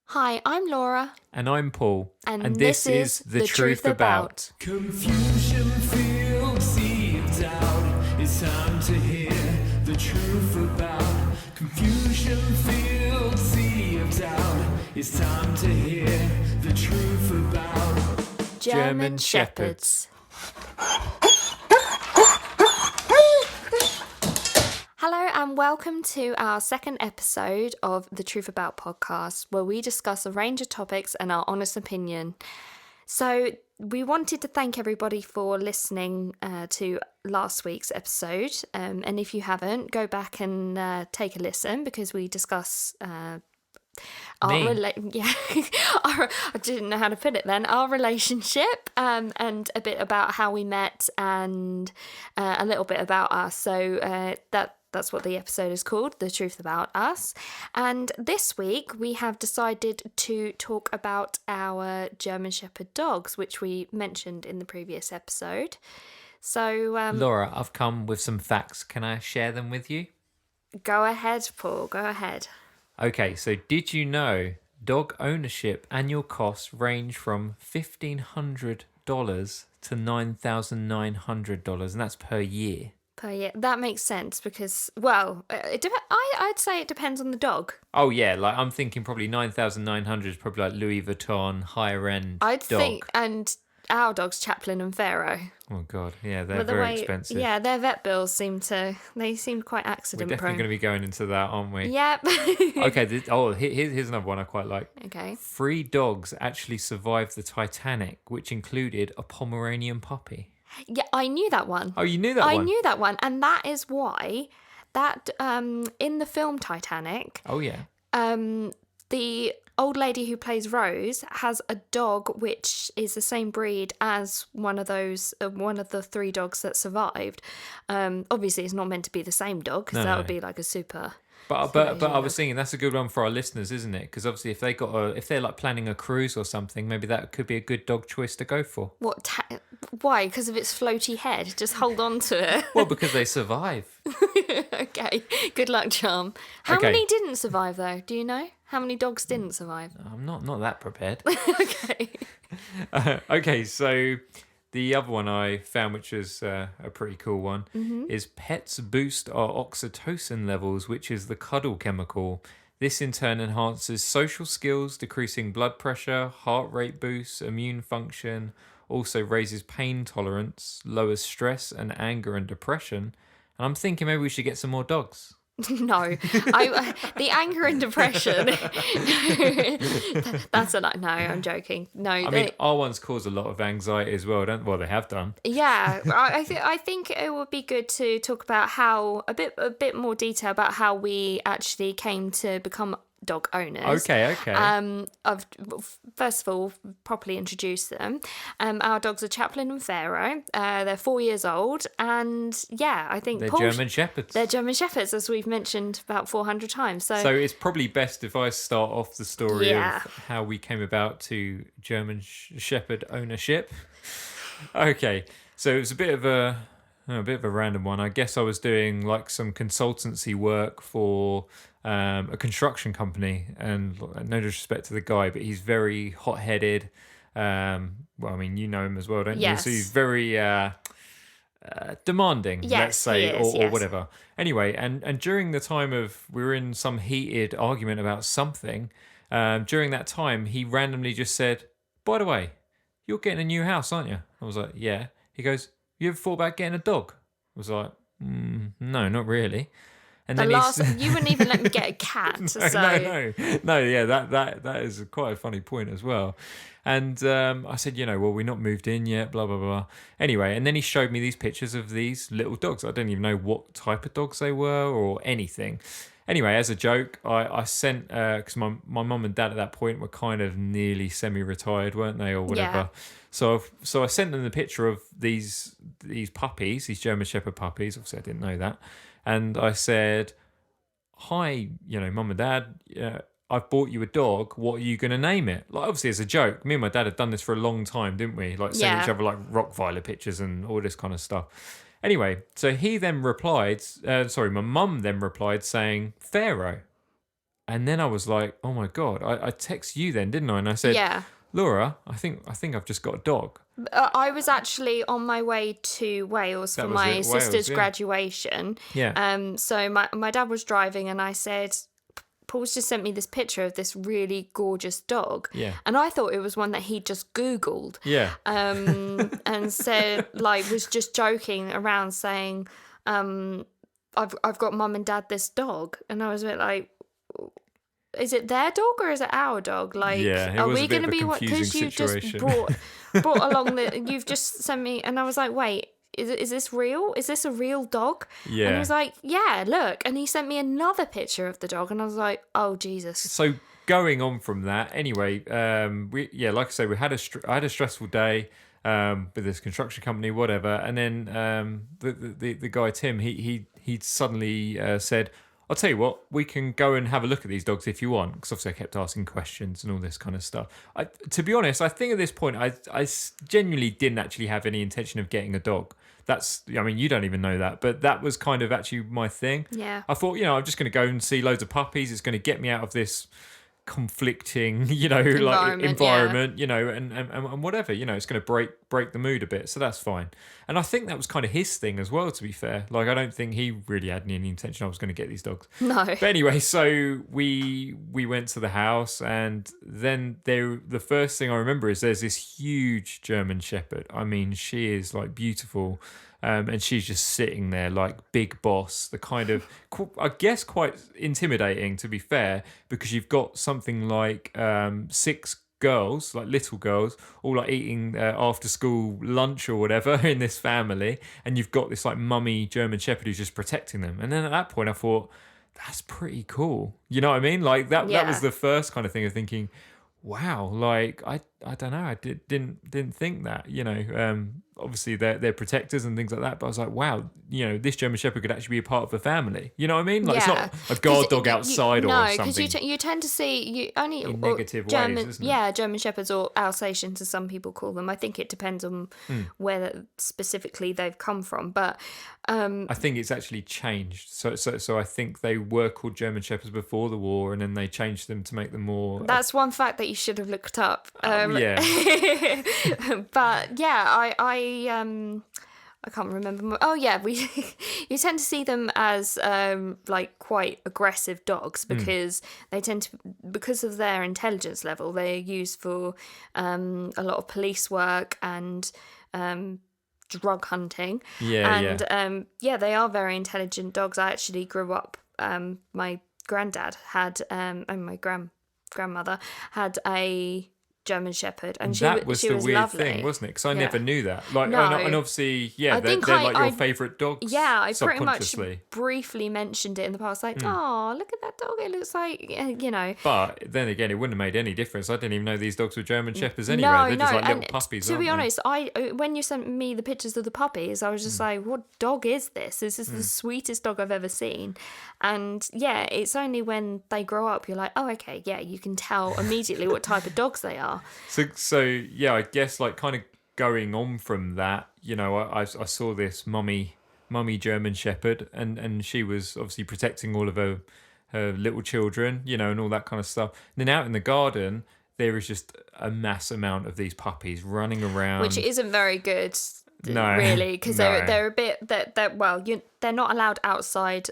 Hi, I'm Laura. And I'm Paul. And this is The Truth About. Confusion filled seeds out. It's time to hear the truth about. Confusion filled seeds out. It's time to hear the truth about. German Shepherds. Hello and welcome to our second episode of The Truth About podcast, where we discuss a range of topics and our honest opinion. So we wanted to thank everybody for listening to last week's episode. And if you haven't, go back and take a listen because we discuss I didn't know how to put it then. Our relationship and a bit about how we met and a little bit about us. So that's what the episode is called, The Truth About Us. And this week we have decided to talk about our German Shepherd dogs, which we mentioned in the previous episode. So Laura, I've come with some facts. Can I share them with you? Go ahead, Paul. Go ahead. Okay, so did you know dog ownership annual costs range from $1,500 to $9,900, and that's per year. Per year. That makes sense because, well, I'd say it depends on the dog. Oh yeah, like I'm thinking probably 9,900 is probably like Louis Vuitton higher end dog. I'd think, and our dog's Chaplin and Pharaoh. Oh god, yeah, they're very expensive. Yeah, their vet bills seemed quite accident We're definitely prone. going to be going into that, aren't we? Yep. Okay, here's another one I quite like. Okay. 3 dogs actually survived the Titanic, which included a Pomeranian puppy. Yeah, I knew that one. Oh, you knew that one? I knew that one, and that is why that in the film Titanic. Oh yeah. The old lady who plays Rose has a dog which is the same breed as one of the 3 dogs that survived. Obviously, it's not meant to be the same dog because that would be like a super. But I was thinking that's a good one for our listeners, isn't it? Because obviously, if they're like planning a cruise or something, maybe that could be a good dog choice to go for. Why? Because of its floaty head. Just hold on to it. Well, because they survive. Okay. Good luck, charm. How many didn't survive though? Do you know? How many dogs didn't survive? I'm not that prepared. Okay. Okay, so the other one I found, which is a pretty cool one, is pets boost our oxytocin levels, which is the cuddle chemical. This in turn enhances social skills, decreasing blood pressure, heart rate boosts, immune function, also raises pain tolerance, lowers stress and anger and depression. And I'm thinking maybe we should get some more dogs. No, the anger and depression. That's no. I'm joking. No, I mean, our ones cause a lot of anxiety as well, don't? Well, they have done. Yeah, I think it would be good to talk about how a bit more detail about how we actually came to become dog owners. Okay. First of all, properly introduce them. Our dogs are Chaplin and Pharaoh. They're 4 years old, and yeah, I think they're German Shepherds. They're German Shepherds, as we've mentioned about 400 times. So it's probably best if I start off the story of how we came about to German Shepherd ownership. Okay, so it was a bit of a random one. I guess I was doing like some consultancy work for a construction company, and no disrespect to the guy, but he's very hot-headed. Well, I mean, you know him as well, don't you? So he's very demanding, let's say, or whatever. Anyway, and during the time we were in some heated argument about something, during that time, he randomly just said, "By the way, you're getting a new house, aren't you?" I was like, "Yeah." He goes, "You ever thought about getting a dog?" I was like, "No, not really." And then you wouldn't even let me get a cat. No, yeah, that is quite a funny point as well. And I said, well, we're not moved in yet, blah blah blah. Anyway, and then he showed me these pictures of these little dogs. I don't even know what type of dogs they were or anything. Anyway, as a joke, I sent because my mum and dad at that point were kind of nearly semi-retired, weren't they, or whatever. Yeah. So I sent them the picture of these puppies, these German Shepherd puppies. Obviously, I didn't know that. And I said, "Hi, mum and dad, I've bought you a dog. What are you going to name it?" Like, obviously, as a joke. Me and my dad had done this for a long time, didn't we? Like, sending each other, like, Rottweiler pictures and all this kind of stuff. Anyway, so he then replied, my mum then replied saying, "Pharaoh." And then I was like, oh my God, I text you then, didn't I? And I said, Yeah. Laura, I think I've just got a dog. I was actually on my way to Wales That for was my it, Wales, sister's yeah. graduation. Yeah. So my dad was driving, and I said, Paul's just sent me this picture of this really gorgeous dog. Yeah. And I thought it was one that he'd just Googled. Yeah. And said, like, was just joking around saying, I've got mum and dad this dog. And I was a bit like, is it their dog or is it our dog? Like, Yeah, it are was we a bit going to of a be what? Because confusing you've just situation. brought along you've just sent me, and I was like, wait, is this real? Is this a real dog? Yeah. And he was like, yeah, look. And he sent me another picture of the dog, and I was like, oh Jesus. So going on from that, anyway, like I say, I had a stressful day with this construction company, whatever, and then the guy Tim, he suddenly said, I'll tell you what, we can go and have a look at these dogs if you want, because obviously I kept asking questions and all this kind of stuff. To be honest, I think at this point I genuinely didn't actually have any intention of getting a dog. You don't even know that, but that was kind of actually my thing. Yeah. I thought, I'm just going to go and see loads of puppies. It's going to get me out of this conflicting, environment, and whatever, it's going to break the mood a bit. So that's fine. And I think that was kind of his thing as well, to be fair. Like, I don't think he really had any intention I was going to get these dogs. No. But anyway, so we went to the house, and then the first thing I remember is there's this huge German Shepherd. I mean, she is like beautiful. And she's just sitting there like big boss, the kind of, I guess, quite intimidating, to be fair, because you've got something like 6 girls, like little girls, all like eating after school lunch or whatever in this family. And you've got this like mummy German Shepherd who's just protecting them. And then at that point I thought, that's pretty cool. You know what I mean? Like that was the first kind of thing of thinking, wow, like I don't know, I didn't think that, obviously they're protectors and things like that, but I was like, wow, this German Shepherd could actually be a part of the family. You know what I mean? Like, it's not a guard dog outside or something. No, because you tend to see only in negative German, ways, isn't it? Yeah, German Shepherds or Alsatians, as some people call them. I think it depends on where specifically they've come from, but I think it's actually changed. So I think they were called German Shepherds before the war, and then they changed them to make them more. That's one fact that you should have looked up. Yeah. But yeah, I can't remember. Oh yeah, you tend to see them as like quite aggressive dogs because they tend to, because of their intelligence level, they're used for a lot of police work and drug hunting. Yeah, and they are very intelligent dogs. I actually grew up. My granddad had and my grandmother had a German Shepherd, and she that was she the was weird lovely. thing, wasn't it? Because I never knew that. Like, No. and obviously, I they're think like your favourite dogs. Yeah, I pretty much subconsciously. briefly mentioned it in the past, like, oh, look at that dog, it looks like, But then again, it wouldn't have made any difference. I didn't even know these dogs were German Shepherds anyway. They're just like little and puppies. To be aren't they? honest, when you sent me the pictures of the puppies, I was just like, what dog is this? This is the sweetest dog I've ever seen. And yeah, it's only when they grow up you're like, oh, okay, yeah, you can tell immediately what type of dogs they are. So yeah, I guess like kind of going on from that, I saw this mummy German Shepherd, and she was obviously protecting all of her little children, and all that kind of stuff. And then out in the garden, there is just a mass amount of these puppies running around, Which isn't very good. No, really, because no. they're a bit they're not allowed outside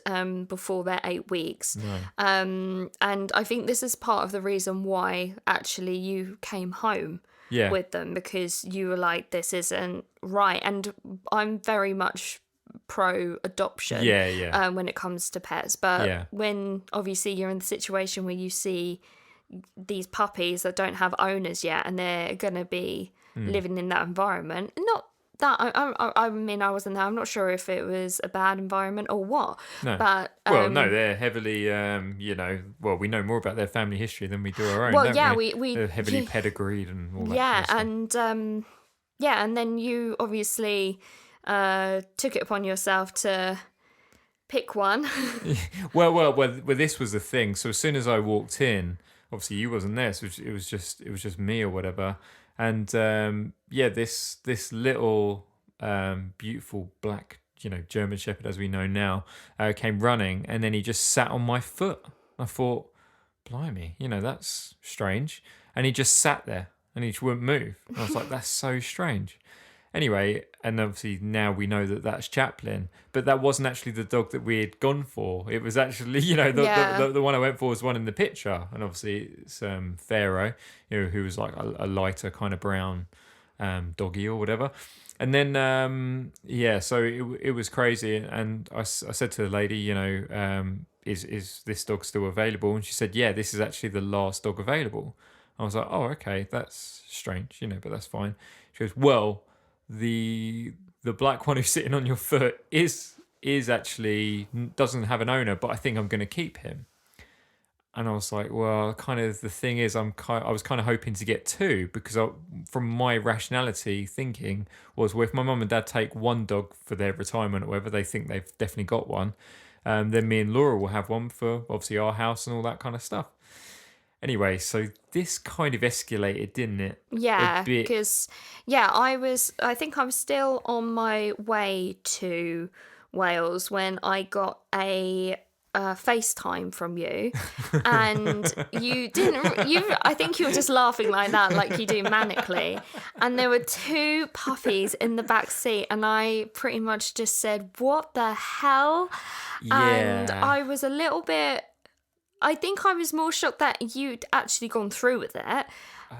before they're 8 weeks. No. And I think this is part of the reason why actually you came home with them, because you were like, this isn't right. And I'm very much pro adoption when it comes to pets, but when obviously you're in the situation where you see these puppies that don't have owners yet and they're gonna be living in that environment, not that I mean, I wasn't there. I'm not sure if it was a bad environment or what. No. But no, they're heavily, we know more about their family history than we do our own. Well, don't yeah, we? They're heavily pedigreed and all that. Yeah, kind of stuff. and then you obviously took it upon yourself to pick one. Well, this was the thing. So as soon as I walked in, obviously you wasn't there, so it was just me or whatever. And this little beautiful black, German Shepherd, as we know now, came running, and then he just sat on my foot. I thought, blimey, that's strange. And he just sat there and he just wouldn't move. And I was like, that's so strange. Anyway, and obviously now we know that that's Chaplin, but that wasn't actually the dog that we had gone for. It was actually, the one I went for was one in the picture. And obviously it's Pharaoh, who was like a lighter kind of brown doggy or whatever. And then, so it was crazy. And I said to the lady, is this dog still available? And she said, yeah, this is actually the last dog available. I was like, oh, okay, that's strange, but that's fine. She goes, well, the black one who's sitting on your foot is actually doesn't have an owner, but I think I'm going to keep him. And I was like, well, kind of the thing is, I was kind of hoping to get two, because from my rationality thinking was, well, if my mum and dad take one dog for their retirement or whatever, they think they've definitely got one, then me and Laura will have one for obviously our house and all that kind of stuff. Anyway, so this kind of escalated, didn't it? Yeah, because I think I was still on my way to Wales when I got a FaceTime from you, and I think you were just laughing like that, like you do manically, and there were two puppies in the back seat, and I pretty much just said, what the hell? Yeah. And I was a little bit, I think I was more shocked that you'd actually gone through with it.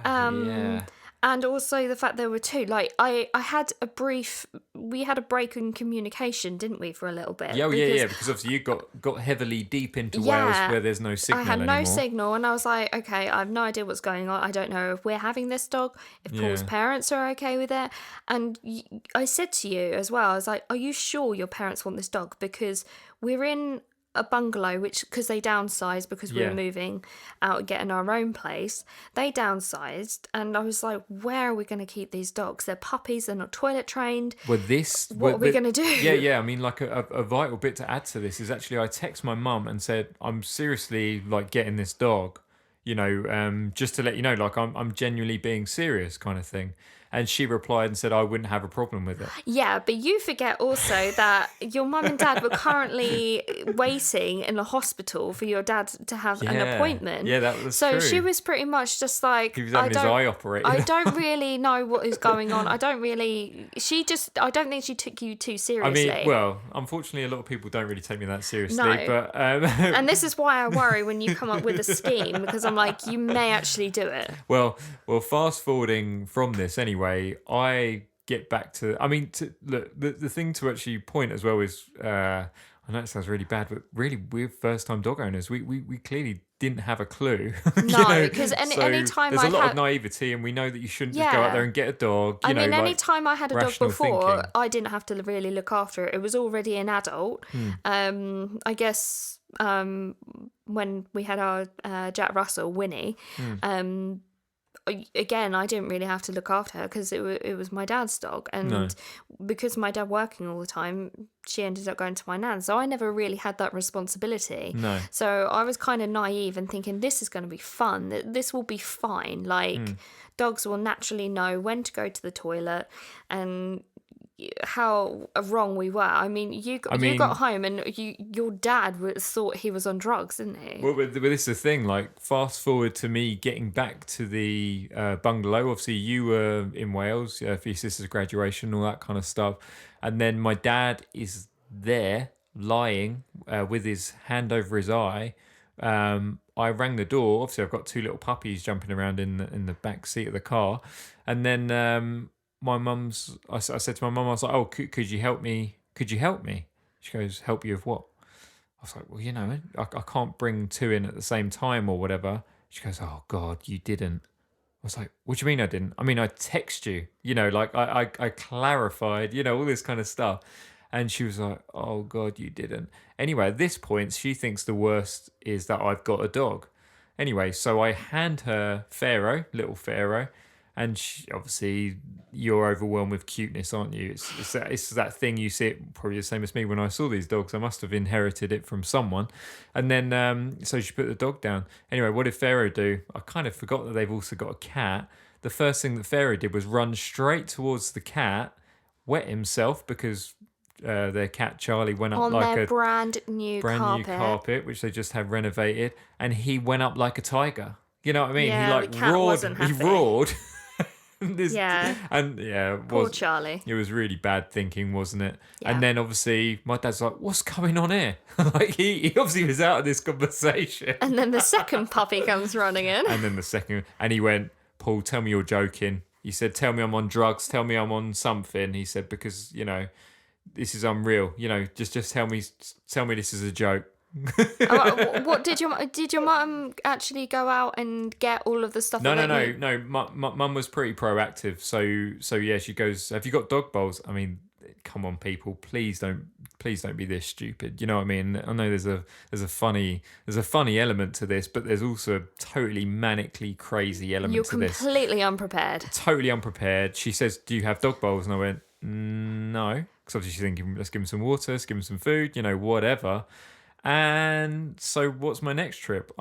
Yeah. And also the fact there were two. Like, we had a break in communication, didn't we, for a little bit? Yeah, because obviously you got heavily deep into Wales where there's no signal anymore. I had no anymore. signal, and I was like, okay, I have no idea what's going on. I don't know if we're having this dog, if Paul's parents are okay with it. And I said to you as well, I was like, are you sure your parents want this dog? Because we're in a bungalow, because they downsized because we were moving out and getting our own place. They downsized, and I was like, where are we going to keep these dogs? They're puppies, they're not toilet trained. What are we going to do? Yeah. I mean, like a vital bit to add to this is actually I text my mum and said, I'm seriously like getting this dog, just to let you know, like I'm genuinely being serious kind of thing. And she replied and said I wouldn't have a problem with it. Yeah, but you forget also that your mum and dad were currently waiting in a hospital for your dad to have an appointment. Yeah, that was so true. So she was pretty much just like, he was having his eye operated. I don't really know what is going on. I don't think she took you too seriously. I mean, well, unfortunately, a lot of people don't really take me that seriously. No. But and this is why I worry when you come up with a scheme, because I'm like, you may actually do it. Well, fast forwarding from this anyway, I get back to, look, the thing to actually point as well is, I know it sounds really bad, but really we're first time dog owners. We clearly didn't have a clue. No, because any time there's a lot of naivety, and we know that you shouldn't just go out there and get a dog. Any time I had a dog before, thinking. I didn't have to really look after it. It was already an adult. I guess when we had our Jack Russell, Winnie, again, I didn't really have to look after her because it was my dad's dog, and because my dad working all the time, she ended up going to my nan, so I never really had that responsibility. So I was kind of naive and thinking, this is going to be fun, this will be fine, like dogs will naturally know when to go to the toilet, and how wrong we were. I mean, you got home and your dad thought he was on drugs, didn't he? Well, but this is the thing. Like, fast forward to me getting back to the bungalow. Obviously, you were in Wales for your sister's graduation, all that kind of stuff. And then my dad is there lying with his hand over his eye. I rang the door. Obviously, I've got two little puppies jumping around in the back seat of the car, and then. I said to my mum, I was like, oh, could you help me? Could you help me? She goes, help you with what? I was like, well, I can't bring two in at the same time or whatever. She goes, oh, God, you didn't. I was like, what do you mean I didn't? I mean, I text you, like I clarified, all this kind of stuff. And she was like, oh, God, you didn't. Anyway, at this point, she thinks the worst is that I've got a dog. Anyway, so I hand her Pharaoh, little Pharaoh. And obviously, you're overwhelmed with cuteness, aren't you? It's that thing you see it probably the same as me when I saw these dogs. I must have inherited it from someone. And then, so she put the dog down. Anyway, what did Pharaoh do? I kind of forgot that they've also got a cat. The first thing that Pharaoh did was run straight towards the cat, wet himself because their cat Charlie went up On like their a brand new brand new carpet, which they just had renovated, and he went up like a tiger. You know what I mean? Yeah, he like the cat roared. wasn't He happy. roared. Yeah. And yeah, it Poor was, Charlie. it was really bad thinking, wasn't it? Yeah. And then obviously my dad's like, "What's going on here?" Like he obviously was out of this conversation. And then the second puppy comes running in. And then the second, and he went, "Paul, tell me you're joking." He said, "Tell me I'm on drugs. Tell me I'm on something." He said, "Because this is unreal. Just tell me this is a joke." What did your mum actually go out and get all of the stuff? No. that My mum was pretty proactive. So yeah, she goes, "Have you got dog bowls?" I mean, come on, people, please don't be this stupid. You know what I mean? I know there's a funny element to this, but there's also a totally manically crazy element You're to this. completely unprepared. Totally unprepared. She says, "Do you have dog bowls?" And I went, "No," because obviously she's thinking, let's give him some water, let's give him some food, whatever. And so what's my next trip?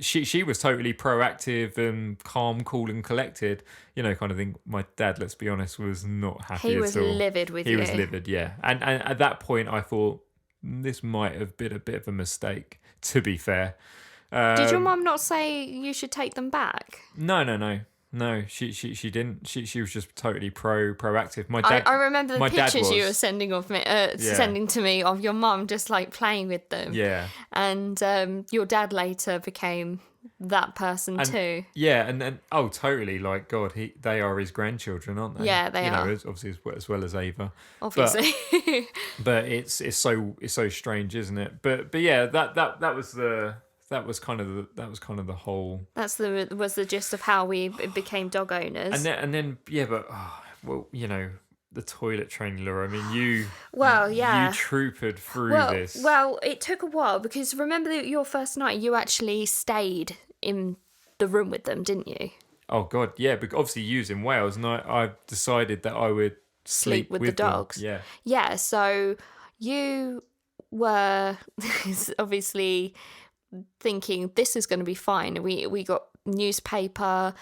She was totally proactive and calm, cool and collected, kind of thing. My dad, let's be honest, was not happy He at was all. livid with you. He was livid, yeah. And at that point I thought this might have been a bit of a mistake, to be fair. Did your mum not say you should take them back? No, she didn't. She was just totally proactive. My dad. I remember the my dad pictures you was. were sending sending to me of your mum just like playing with them. Yeah. And your dad later became that person too. Yeah, and then totally, like God, they are his grandchildren, aren't they? Yeah, they are. Obviously as well as Ava. Obviously. But it's so strange, isn't it? But yeah, that was kind of the whole. was the gist of how we became dog owners. And then yeah, but the toilet training, Laura. I mean, you. Well, yeah. You troopered through this. Well, it took a while because remember your first night, you actually stayed in the room with them, didn't you? Oh God, yeah. But obviously, you was in Wales, and I decided that I would sleep with with the dogs. them. Yeah. Yeah. So you were obviously thinking this is going to be fine. We got newspaper,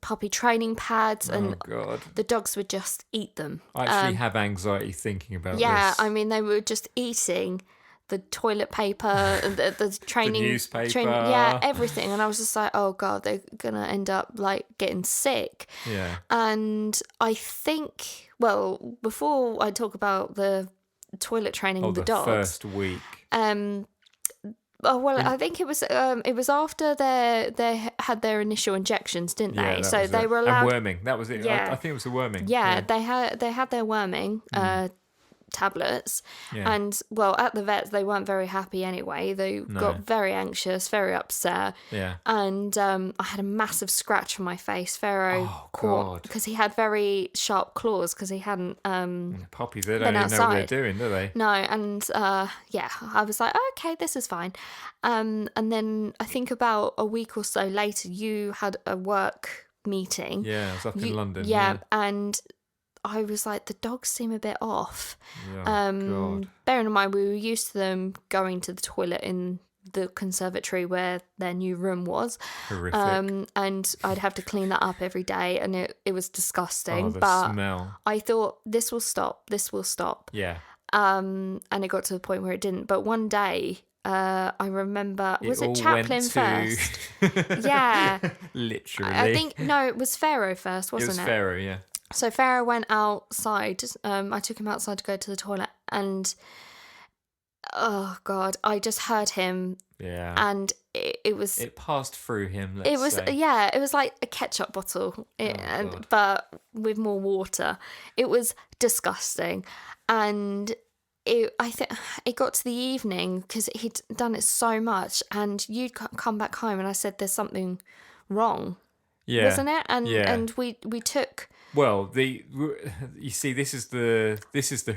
puppy training pads, and God. the dogs would just eat them. I actually have anxiety thinking about Yeah, this. I mean they were just eating the toilet paper, the training, the newspaper, yeah, everything, and I was just like, oh God, they're gonna end up like getting sick. Yeah. And I think, well, before I talk about the toilet training of the dogs, first week. Oh well, I think it was after they had their initial injections, didn't they? Yeah, So they were allowed. And worming. That was it. Yeah. I think it was the worming. Yeah, they had their worming tablets, Yeah. and well, at the vets they weren't very happy anyway. They got very anxious, very upset. Yeah. And I had a massive scratch on my face. Pharaoh caught because he had very sharp claws because he hadn't Puppies, they don't even know what they're doing, do they? No, and yeah, I was like, oh, okay, this is fine. And then I think about a week or so later, you had a work meeting. Yeah, I was up in London. Yeah, and I was like, the dogs seem a bit off. Yeah, God. Bearing in mind, we were used to them going to the toilet in the conservatory where their new room was. Horrific. And I'd have to clean that up every day, and it was disgusting. Oh, the but smell. I thought, this will stop. Yeah. And it got to the point where it didn't. But one day, I remember, was it Chaplin first? Yeah. Literally. I think, no, it was Pharaoh first, wasn't it? It was Pharaoh, yeah. So Pharaoh went outside. I took him outside to go to the toilet, and oh God, I just heard him. Yeah. And it was. It passed through him. It was say. Yeah. It was like a ketchup bottle, God. but with more water. It was disgusting, and I think it got to the evening because he'd done it so much, and you'd come back home, and I said, "There's something wrong." Yeah. Wasn't it? And yeah. and we took. Well, you see, this is the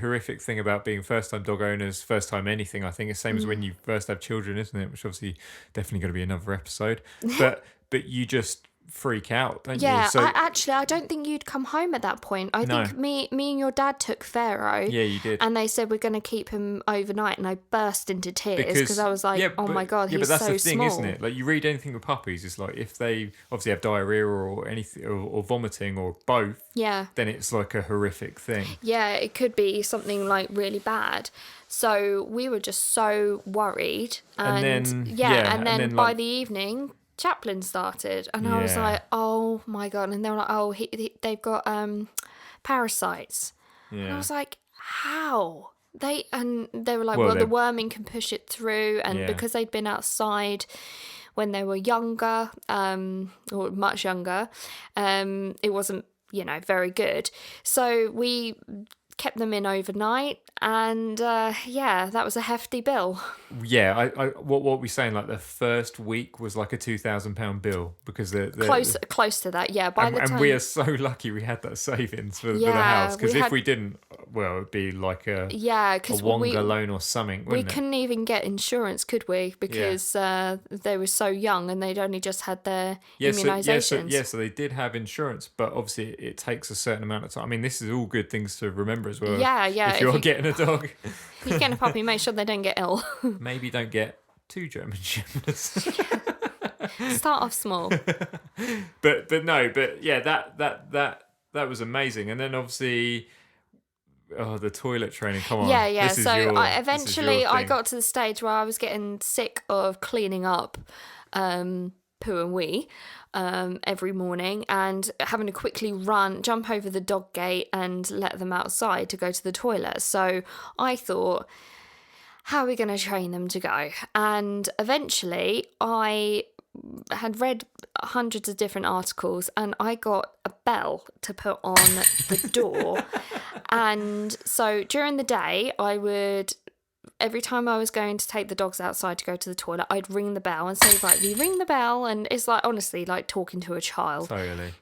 horrific thing about being first-time dog owners, first-time anything. I think it's the same as when you first have children, isn't it? Which obviously definitely going to be another episode. But you just freak out, don't Yeah, you? So I don't think you'd come home at that point. I No. think me and your dad took Pharaoh. yeah, you did. And they said, we're going to keep him overnight. And I burst into tears because I was like, oh my God, yeah, he's but that's so the thing, small. isn't it? Like, you read anything with puppies, it's like if they obviously have diarrhea or anything, or vomiting or both, Yeah. then it's like a horrific thing. Yeah, it could be something like really bad. So we were just so worried. And then- and then and then, by like- the evening, Chaplin started. And I was Yeah. like, oh my God. And they were like, oh, they've got parasites. And I Yeah. was like, how? They were like, Well, well, the they're- worming can push it through. And Yeah. because they'd been outside when they were younger, or much younger, it wasn't, very good. So we kept them in overnight, and that was a hefty bill. Yeah, I what were we saying? Like the first week was like a £2,000 bill because they're Close to that, yeah. By the time, and we are so lucky we had that savings for the Yeah, house, because we if had- we didn't, well, it'd be like a because Wonga loan or something, we wouldn't it? couldn't even get insurance, could we? Because they were so young and they'd only just had their immunisations. So they did have insurance, but obviously it takes a certain amount of time. I mean, this is all good things to remember as well. Yeah, yeah, If if you're you- getting a dog, If you're getting a puppy, make sure they don't get ill. maybe don't get 2 German Shepherds. Start off small. but yeah, that was amazing. And then obviously, the toilet training. Come on, Yeah. This is So your- I this is eventually your I thing. got to the stage where I was getting sick of cleaning up poo and wee every morning and having to quickly jump over the dog gate and let them outside to go to the toilet. So I thought, how are we going to train them to go? And eventually I had read hundreds of different articles and I got a bell to put on the door. And so during the day, every time I was going to take the dogs outside to go to the toilet, I'd ring the bell and say, right, we ring the bell. And it's like, honestly, like talking to a child. Totally.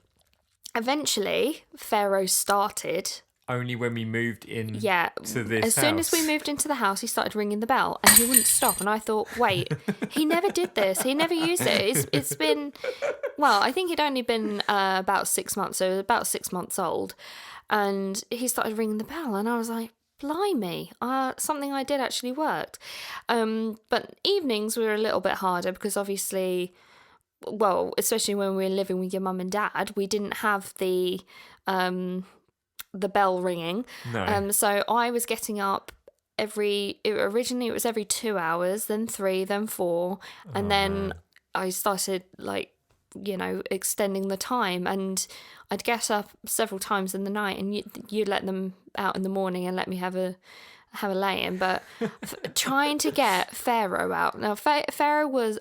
Eventually, Pharaoh started. Only when we moved in to this As soon as house. we moved into the house, he started ringing the bell and he wouldn't stop. And I thought, wait, he never did this. He never used it. It's been, well, I think he'd only been about 6 months, so about 6 months old. And he started ringing the bell and I was like, blimey, something I did actually worked. But evenings were a little bit harder because obviously, well, especially when we were living with your mum and dad, we didn't have the bell ringing. No. So I was getting up originally it was every 2 hours, then 3, then 4, and then I started extending the time, and I'd get up several times in the night and you'd let them out in the morning and let me have a lay-in. But trying to get Pharaoh out. Now, Pharaoh was,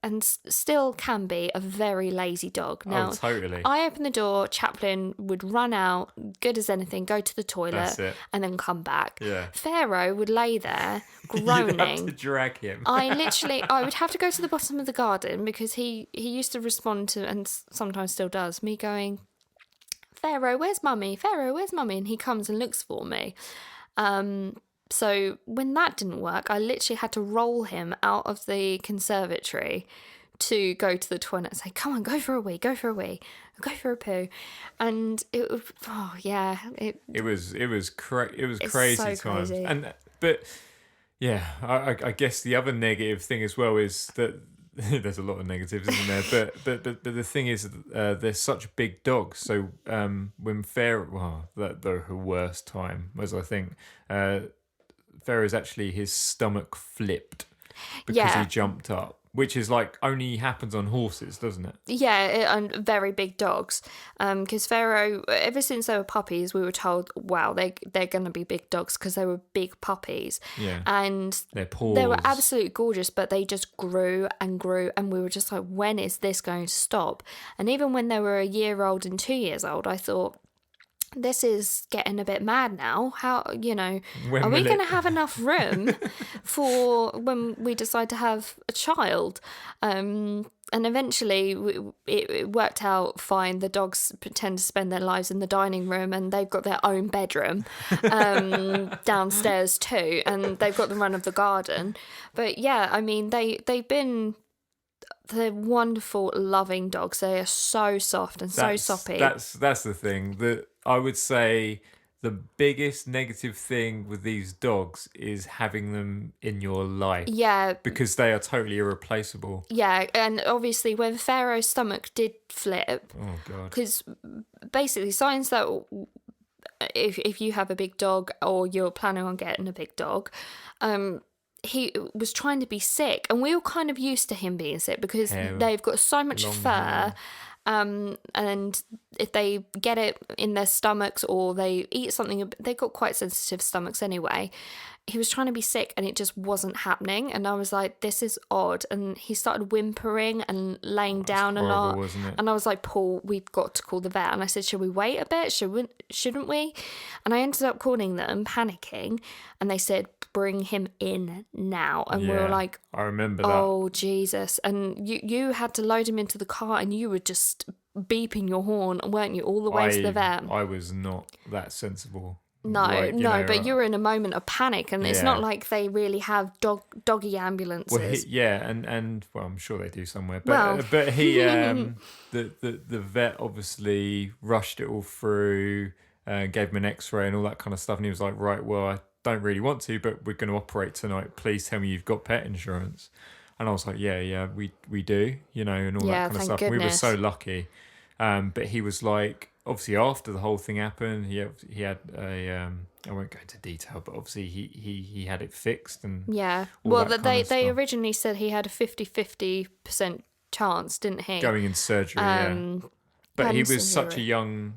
and still can be, a very lazy dog. Now, totally. I opened the door, Chaplin would run out, good as anything, go to the That's toilet, it. and then come back. Yeah. Pharaoh would lay there, You'd have to groaning. drag him. I would have to go to the bottom of the garden because he used to respond to, and sometimes still does, me going, Pharaoh, where's mummy? Pharaoh, where's mummy? And he comes and looks for me. So when that didn't work, I literally had to roll him out of the conservatory to go to the toilet and say, come on, go for a wee, go for a wee, go for a poo. And it was, It was crazy so times. crazy. But yeah, I guess the other negative thing as well is that there's a lot of negatives, isn't there? But the thing is, they're such big dogs. So when Pharaoh, the worst time was, I think, Pharaoh's actually, his stomach flipped because he jumped up, which is like only happens on horses, doesn't it? Yeah, and very big dogs. Because Pharaoh, ever since they were puppies, we were told, wow, they're going to be big dogs because they were big puppies. Yeah. And Their paws. they were absolutely gorgeous, but they just grew and grew. And we were just like, when is this going to stop? And even when they were a year old and 2 years old, I thought, this is getting a bit mad now. How, When are we will going to it- have enough room for when we decide to have a child? And eventually it worked out fine. The dogs tend to spend their lives in the dining room and they've got their own bedroom downstairs too. And they've got the run of the garden. But yeah, I mean, they've been they're wonderful, loving dogs. They are so soft and so soppy. That's the thing. That I would say the biggest negative thing with these dogs is having them in your life. Yeah. Because they are totally irreplaceable. Yeah, and obviously when Pharaoh's stomach did flip, Oh God. because basically signs that if you have a big dog or you're planning on getting a big dog, he was trying to be sick, and we were kind of used to him being sick because they've got so much long fur. hair. And if they get it in their stomachs or they eat something, they've got quite sensitive stomachs anyway. He was trying to be sick and it just wasn't happening. And I was like, this is odd. And he started whimpering and laying down a lot. Wasn't it? And I was like, Paul, we've got to call the vet. And I said, should we wait a bit? Shouldn't we? And I ended up calling them, panicking. And they said, bring him in now. And we were like, I remember that. Oh, Jesus. And you had to load him into the car and you were just beeping your horn, weren't you, all the way to the vet? I was not that sensible. No, but you were in a moment of panic, and it's not like they really have doggy ambulances. Well, and well, I'm sure they do somewhere. But he, the vet obviously rushed it all through, gave him an X-ray and all that kind of stuff, and he was like, right, well, I don't really want to, but we're going to operate tonight. Please tell me you've got pet insurance. And I was like, yeah, we do, and all that kind of stuff. Goodness. We were so lucky. But he was like, obviously after the whole thing happened, he had a I won't go into detail, but obviously he had it fixed and they originally said he had a 50% chance, didn't he, going in surgery. But he was such a young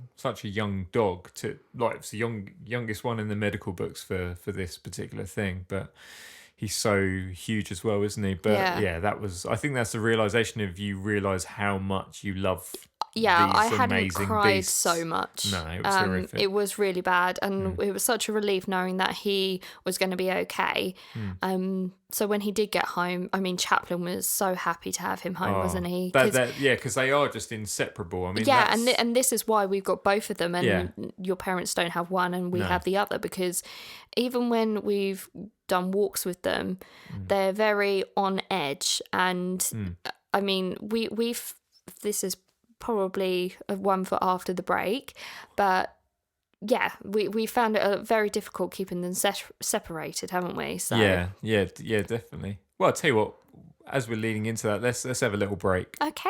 dog, to like it's the youngest one in the medical books for this particular thing, but he's so huge as well, isn't he? But I think that's the realization of you realize how much you love. Yeah, these I hadn't amazing cried beasts. so much. No, it was horrific. It was really bad, and it was such a relief knowing that he was going to be okay. So when he did get home, I mean, Chaplin was so happy to have him home, wasn't he? Because they are just inseparable. I mean, and this is why we've got both of them, and your parents don't have one, and we have the other, because even when we've done walks with them, they're very on edge, and I mean, we've this is probably one for after the break, but we found it very difficult keeping them separated, haven't we? So yeah, definitely. Well, I'll tell you what, as we're leading into that, let's have a little break. Okay.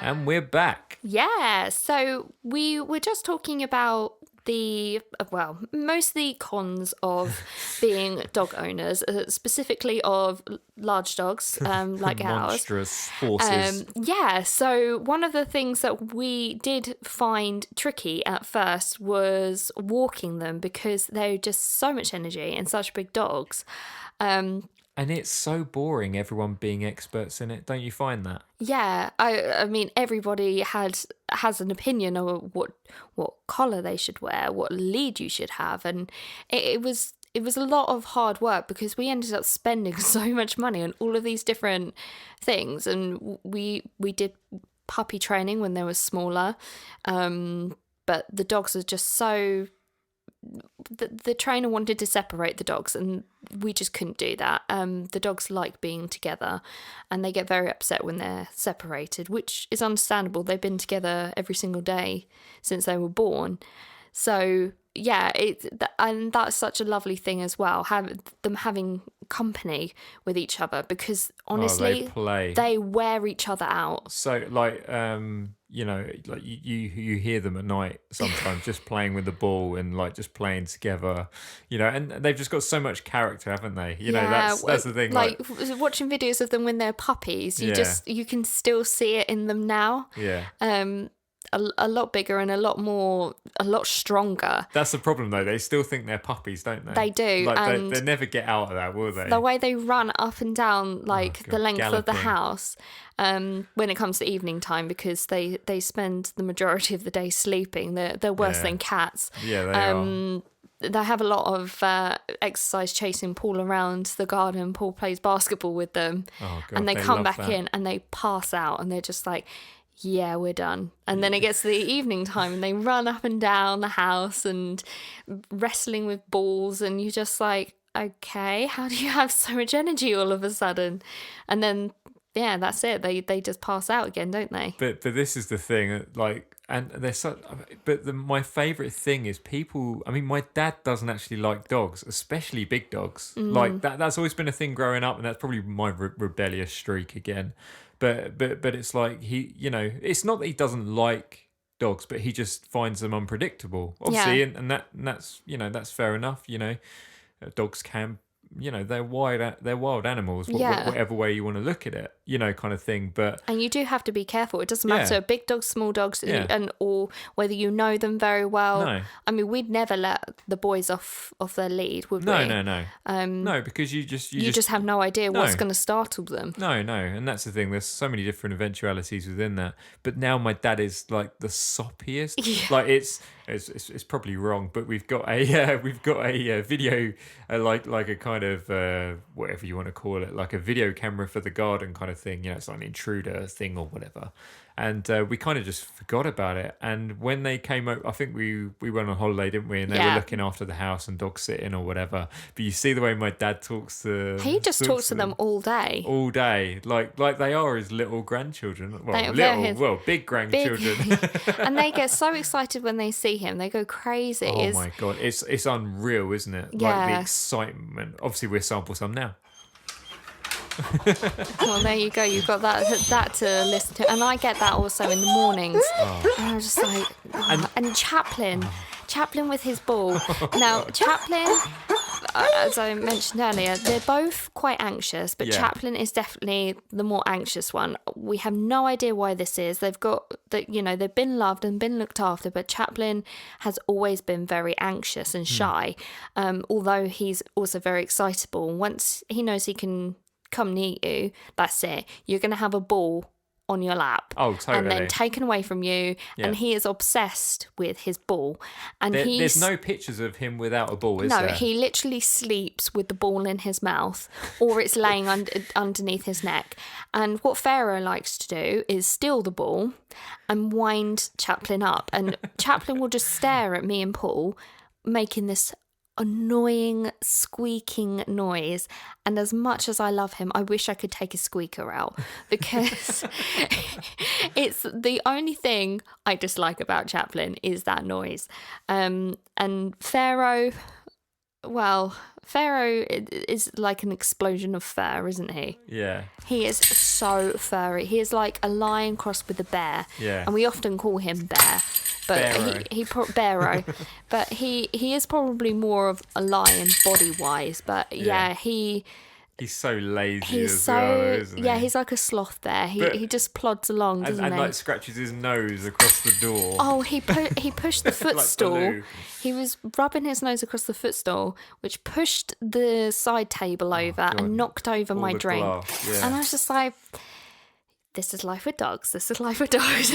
And we're back. Yeah, so we were just talking about mostly cons of being dog owners, specifically of large dogs like ours. Monstrous horses. So one of the things that we did find tricky at first was walking them, because they're just so much energy and such big dogs. And it's so boring, everyone being experts in it. Don't you find that? Yeah, I mean, everybody has an opinion of what collar they should wear, what lead you should have, and it was a lot of hard work, because we ended up spending so much money on all of these different things, and we did puppy training when they were smaller, but the dogs are just so. The trainer wanted to separate the dogs, and we just couldn't do that. The dogs like being together, and they get very upset when they're separated, which is understandable. They've been together every single day since they were born. So yeah, and that's such a lovely thing as well, having company with each other, because honestly, they wear each other out. So like like you hear them at night sometimes just playing with the ball and like just playing together, and they've just got so much character, haven't they? That's the thing. Like watching videos of them when they're puppies, you can still see it in them now. Yeah. A lot bigger and a lot stronger. That's the problem, though. They still think they're puppies, don't they? They do. Like, and they never get out of that, will they? The way they run up and down, the length of the galloping. house, when it comes to evening time, because they spend the majority of the day sleeping. They're worse than cats. Yeah, they are. they have a lot of exercise chasing Paul around the garden. Paul plays basketball with them, Oh, God, and they they come love back that. in and they pass out, and they're just like, yeah, we're done. And then it gets to the evening time and they run up and down the house and wrestling with balls, and you're just like, okay, how do you have so much energy all of a sudden? And then, yeah, that's it. They just pass out again, don't they? But this is the thing, like, and they're such. But my favourite thing is people. I mean, my dad doesn't actually like dogs, especially big dogs. Like that. That's always been a thing growing up, and that's probably my rebellious streak again. But it's like it's not that he doesn't like dogs, but he just finds them unpredictable. Obviously, Yeah. and that's that's fair enough. Dogs can. They're wild animals, Yeah. whatever way you want to look at it, kind of thing. But And you do have to be careful. It doesn't matter, big dogs, small dogs, Yeah. and or whether you know them very well. No. I mean, we'd never let the boys off their lead, would no, we? no. No, because you just have no idea what's No. going to startle them. No, and that's the thing. There's so many different eventualities within that. But now my dad is like the soppiest. Yeah. Like it's probably wrong, but we've got a video, like a kind of whatever you want to call it, like a video camera for the garden kind of thing. It's like an intruder thing or whatever. And we kind of just forgot about it. And when they came over, I think we went on holiday, didn't we? And they were looking after the house and dog sitting or whatever. But you see the way my dad talks to He just talks to them all day. all day, like they are his little grandchildren. Well, They're his big grandchildren. And they get so excited when they see him. They go crazy. Oh my God, it's unreal, isn't it? Like Yeah. the excitement. Obviously, we'll sample some now. Well, there you go. You've got that to listen to, and I get that also in the mornings. Oh. And I'm just like, and Chaplin with his ball. Now, Chaplin, as I mentioned earlier, they're both quite anxious, but Yeah. Chaplin is definitely the more anxious one. We have no idea why this is. They've got that, they've been loved and been looked after, but Chaplin has always been very anxious and shy, although he's also very excitable. Once he knows he can come near you, that's it. You're going to have a ball on your lap. Oh, totally. And then taken away from you. Yeah. And he is obsessed with his ball. And There's no pictures of him without a ball, is no, there? he literally sleeps with the ball in his mouth, or it's laying underneath his neck. And what Pharaoh likes to do is steal the ball and wind Chaplin up. And Chaplin will just stare at me and Paul, making this annoying squeaking noise. And as much as I love him, I wish I could take his squeaker out, because it's the only thing I dislike about Chaplin is that noise. And Pharaoh, well, Pharaoh is like an explosion of fur, isn't he? Yeah. He is so furry. He is like a lion crossed with a bear. Yeah. And we often call him Bear. But Barrow. But he is probably more of a lion body wise. But yeah, he's so lazy he's as so well, isn't he? yeah, he's like a sloth bear. He just plods along, doesn't and he? like scratches his nose across the door. Oh, he pushed the footstool. Baloo. He was rubbing his nose across the footstool, which pushed the side table over God. and knocked over All my the drink. glass, yeah. And I was just like, this is life with dogs. This is life with dogs.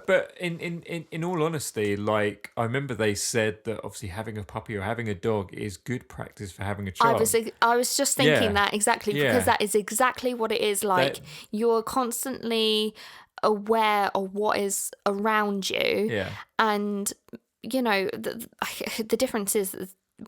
But in all honesty, like I remember they said that obviously having a puppy or having a dog is good practice for having a child. I was just thinking Yeah. that exactly, Yeah. because that is exactly what it is like. That- You're constantly aware of what is around you. Yeah. And, the difference is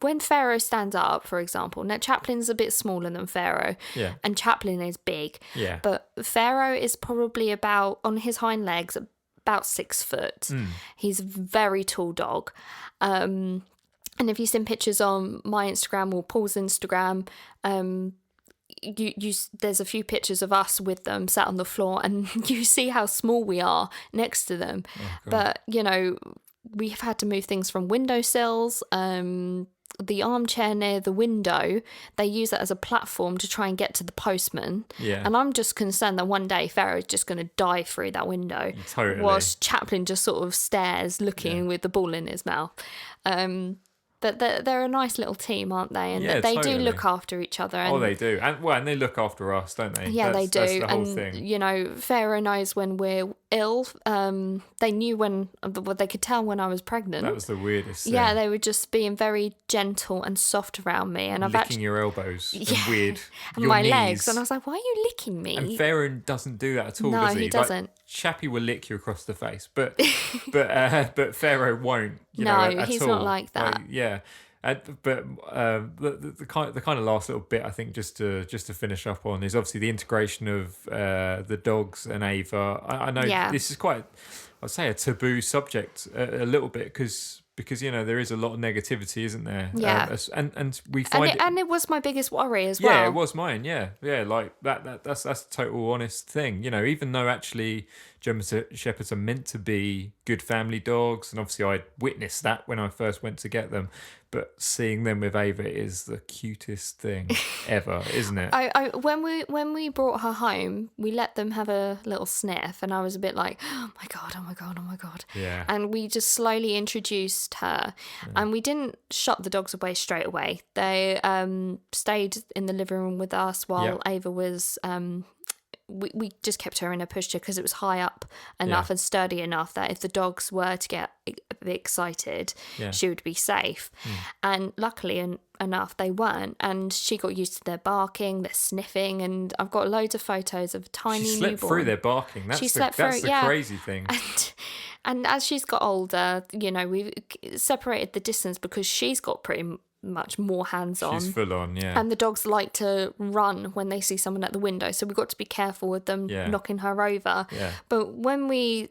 when Pharaoh stands up, for example, now Chaplin's a bit smaller than Pharaoh, Yeah. and Chaplin is big. Yeah. But Pharaoh is probably on his hind legs, about 6 foot. He's a very tall dog. And if you've seen pictures on my Instagram or Paul's Instagram, there's a few pictures of us with them sat on the floor, and you see how small we are next to them. But we've had to move things from windowsills. The armchair near the window, they use that as a platform to try and get to the postman. Yeah. And I'm just concerned that one day Pharaoh's just going to dive through that window. Totally. Whilst Chaplin just sort of stares, looking with the ball in his mouth. But they're a nice little team, aren't they? And Yeah, they totally. do look after each other. And, Oh, they do. And they look after us, don't they? yeah, they do. That's the whole And, thing. you know, Pharaoh knows when we're ill. They knew they could tell when I was pregnant. That was the weirdest thing. Yeah, they were just being very gentle and soft around me. And I've licking actually... your elbows and Yeah. weird. And your my knees. legs. And I was like, why are you licking me? And Pharaoh doesn't do that at all, No, does he? he doesn't. Like, Chappie will lick you across the face, but Pharaoh won't. No, at he's all. not like that. Yeah. But the kind of last little bit, I think, just to finish up on, is obviously the integration of the dogs and Ava. I know this is quite, I'd say, a taboo subject a little bit because you know there is a lot of negativity, isn't there? Yeah. And we find and it was my biggest worry as well. Yeah, it was mine. Yeah, like that's a total honest thing. You know, even though actually German Shepherds are meant to be good family dogs, and obviously I witnessed that when I first went to get them. But seeing them with Ava is the cutest thing ever, isn't it? When we brought her home, we let them have a little sniff, and I was a bit like, oh my god. Yeah. And we just slowly introduced her, and we didn't shut the dogs away straight away. They stayed in the living room with us while Ava was. We just kept her in a pushchair because it was high up enough and sturdy enough that if the dogs were to get a bit excited, she would be safe. And luckily enough, they weren't. And she got used to their barking, their sniffing, and I've got loads of photos of tiny She slept newborn. through their barking. That's the crazy thing. And as she's got older, you know, we've separated the distance because she's got pretty much more hands-on. She's full on, yeah. And the dogs like to run when they see someone at the window, so we've got to be careful with them knocking her over. Yeah. But when we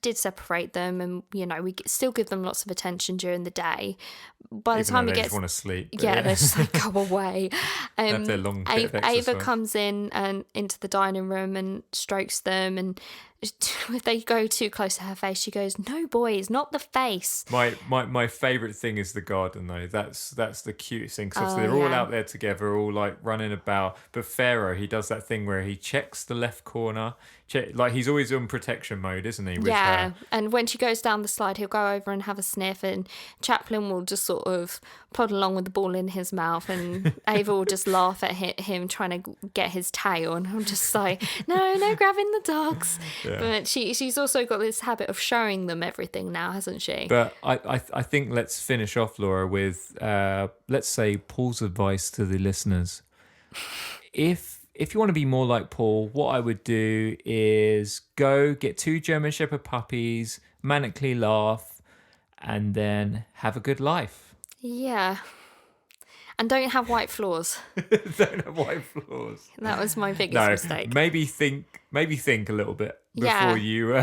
did separate them, and you know, we still give them lots of attention during the day. By the Even time though it they gets, just want to sleep. they're just like, go away. Have their long bit of Ava exercise. comes in and into the dining room and strokes them, and if they go too close to her face, she goes, "No, boys, not the face." My favourite thing is the garden though. That's the cutest thing. So they're all out there together, all like running about. But Pharaoh, he does that thing where he checks the left corner. Like he's always on protection mode, isn't he? With her. And when she goes down the slide, he'll go over and have a sniff, and Chaplin will just sort of plod along with the ball in his mouth, and Ava will just laugh at him trying to get his tail, and I'm just like, no grabbing the dogs. But she's also got this habit of showing them everything now, hasn't she? But I think let's finish off, Laura, with let's say Paul's advice to the listeners. If you want to be more like Paul, what I would do is go get 2 German Shepherd puppies, manically laugh, and then have a good life. Yeah. And don't have white floors. Don't have white floors. That was my biggest mistake. Maybe think a little bit before you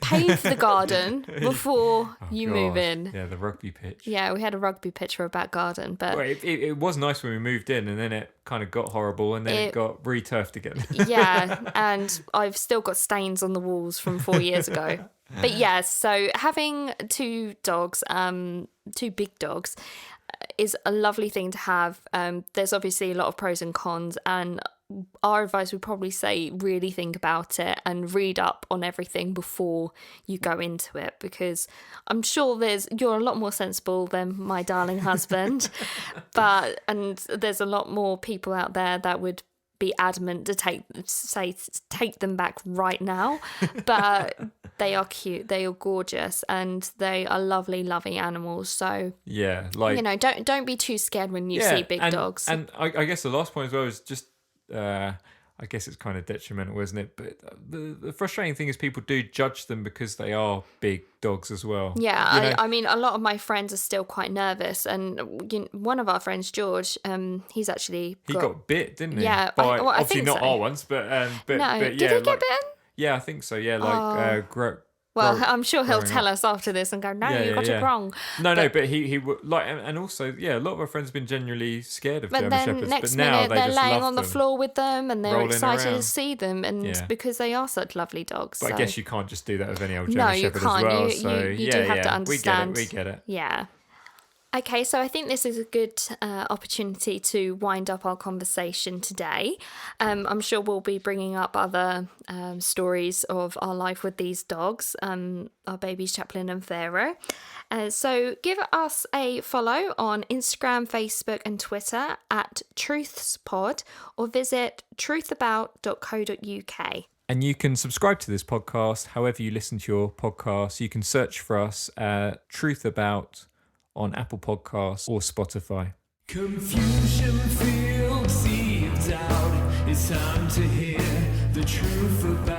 pave the garden before you move in. Yeah, the rugby pitch. Yeah, we had a rugby pitch for a back garden, but well, it was nice when we moved in, and then it kind of got horrible, and then it got re-turfed again. Yeah, and I've still got stains on the walls from 4 years ago. But yeah, so having 2 dogs, 2 big dogs, is a lovely thing to have. There's obviously a lot of pros and cons, and our advice would probably say really think about it and read up on everything before you go into it, because I'm sure you're a lot more sensible than my darling husband, and there's a lot more people out there that would be adamant to take them back right now, but they are cute, they are gorgeous, and they are lovely animals. So yeah, like, you know, don't be too scared when you see big dogs. And I guess the last point as well is just I guess it's kind of detrimental, isn't it? But the frustrating thing is people do judge them because they are big dogs as well. Yeah, I mean, a lot of my friends are still quite nervous, and one of our friends, George, he's actually got bit, didn't he? Yeah, by, I obviously think not so. our ones, but no, but did yeah, he get bitten? Yeah, I think so. Yeah, like Well, I'm sure he'll tell us after this and go, no, you got it wrong. No, but he like, and also, yeah, a lot of our friends have been genuinely scared of German then Shepherds, next but now minute they they're just laying love on the them. floor with them, and they're Rolling excited around. to see them, and because they are such lovely dogs. But so. I guess you can't just do that with any old No, German you Shepherd can't. as well. You So do have to understand. We get it. Yeah. Okay, so I think this is a good opportunity to wind up our conversation today. I'm sure we'll be bringing up other stories of our life with these dogs, our babies Chaplin and Pharaoh. So give us a follow on Instagram, Facebook and Twitter at truthspod, or visit truthabout.co.uk. And you can subscribe to this podcast however you listen to your podcasts. You can search for us at Truth About on Apple Podcasts or Spotify. Confusion filled sea of doubt. It's time to hear the truth about